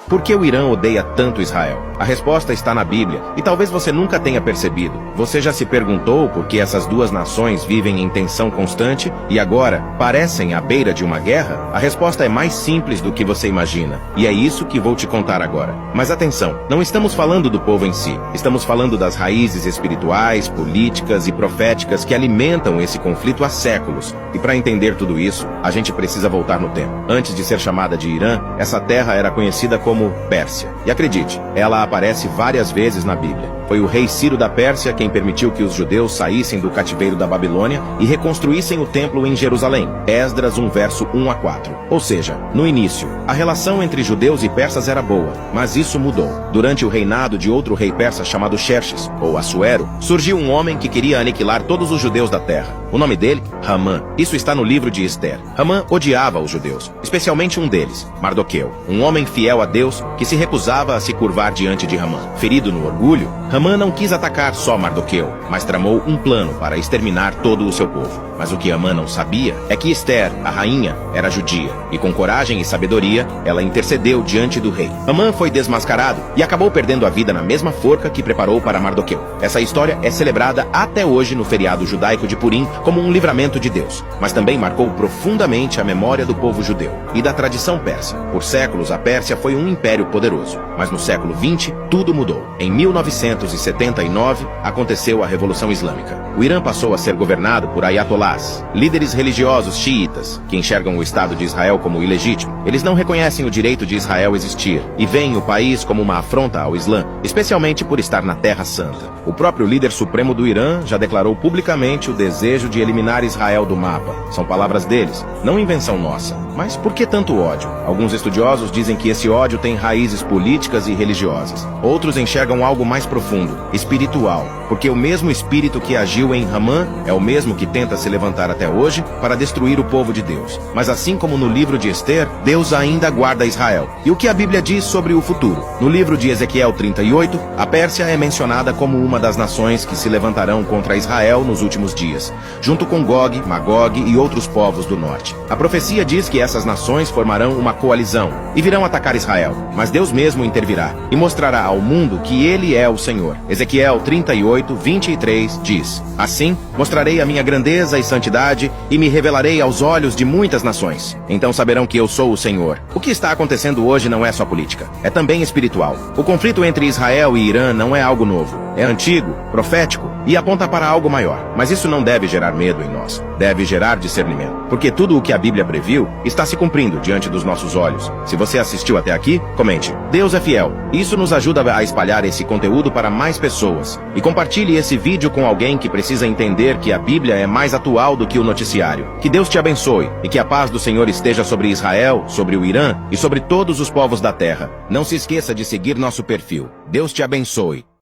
Por que o Irã odeia tanto Israel? A resposta está na Bíblia, e talvez você nunca tenha percebido. Você já se perguntou por que essas duas nações vivem em tensão constante e agora parecem à beira de uma guerra? A resposta é mais simples do que você imagina, e é isso que vou te contar agora. Mas atenção, não estamos falando do povo em si. Estamos falando das raízes espirituais, políticas e proféticas que alimentam esse conflito há séculos. E para entender tudo isso, a gente precisa voltar no tempo. Antes de ser chamada de Irã, essa terra era conhecida como Pérsia. E acredite, ela aparece várias vezes na Bíblia. Foi o rei Ciro da Pérsia quem permitiu que os judeus saíssem do cativeiro da Babilônia e reconstruíssem o templo em Jerusalém. Esdras 1 verso 1 a 4. Ou seja, no início, a relação entre judeus e persas era boa, mas isso mudou. Durante o reinado de outro rei persa chamado Xerxes, ou Assuero, surgiu um homem que queria aniquilar todos os judeus da terra. O nome dele? Hamã. Isso está no livro de Ester. Hamã odiava os judeus, especialmente um deles, Mardoqueu, um homem fiel a Deus que se recusava a se curvar diante de Hamã. Ferido no orgulho, Hamã não quis atacar só Mardoqueu, mas tramou um plano para exterminar todo o seu povo. Mas o que Hamã não sabia é que Ester, a rainha, era judia, e com coragem e sabedoria, ela intercedeu diante do rei. Hamã foi desmascarado e acabou perdendo a vida na mesma forca que preparou para Mardoqueu. Essa história é celebrada até hoje no feriado judaico de Purim como um livramento de Deus, mas também marcou profundamente a memória do povo judeu e da tradição persa. Por séculos, a Pérsia foi um império poderoso, mas no século XX, tudo mudou. Em 1979, aconteceu a Revolução Islâmica. O Irã passou a ser governado por ayatolás, líderes religiosos xiitas, que enxergam o Estado de Israel como ilegítimo. Eles não reconhecem o direito de Israel existir e veem o país como uma afronta ao Islã, especialmente por estar na Terra Santa. O próprio líder supremo do Irã já declarou publicamente o desejo de eliminar Israel do mapa. São palavras deles, não invenção nossa. Mas por que tanto ódio? Alguns estudiosos dizem que esse ódio tem raízes políticas e religiosas. Outros enxergam algo mais profundo, espiritual, porque o mesmo espírito que agiu em Hamã é o mesmo que tenta se levantar até hoje para destruir o povo de Deus. Mas assim como no livro de Ester, Deus ainda guarda Israel. E o que a Bíblia diz sobre o futuro? No livro de Ezequiel 38, a Pérsia é mencionada como uma das nações que se levantarão contra Israel nos últimos dias, junto com Gog, Magog e outros povos do norte. A profecia diz que essas nações formarão uma coalizão e virão atacar Israel, mas Deus mesmo intervirá e mostrará ao mundo que ele é o Senhor. Ezequiel 38, 23 diz: Assim, mostrarei a minha grandeza e santidade e me revelarei aos olhos de muitas nações. Então saberão que eu sou o Senhor. O que está acontecendo hoje não é só política, é também espiritual. O conflito entre Israel e Irã não é algo novo. É antigo, profético e aponta para algo maior. Mas isso não deve gerar medo em nós. Deve gerar discernimento. Porque tudo o que a Bíblia previu está se cumprindo diante dos nossos olhos. Se você assistiu até aqui, comente. Deus é fiel. Isso nos ajuda a espalhar esse conteúdo para mais pessoas. E compartilhe esse vídeo com alguém que precisa entender que a Bíblia é mais atual do que o noticiário. Que Deus te abençoe e que a paz do Senhor esteja sobre Israel, sobre o Irã e sobre todos os povos da terra. Não se esqueça de seguir nosso perfil. Deus te abençoe.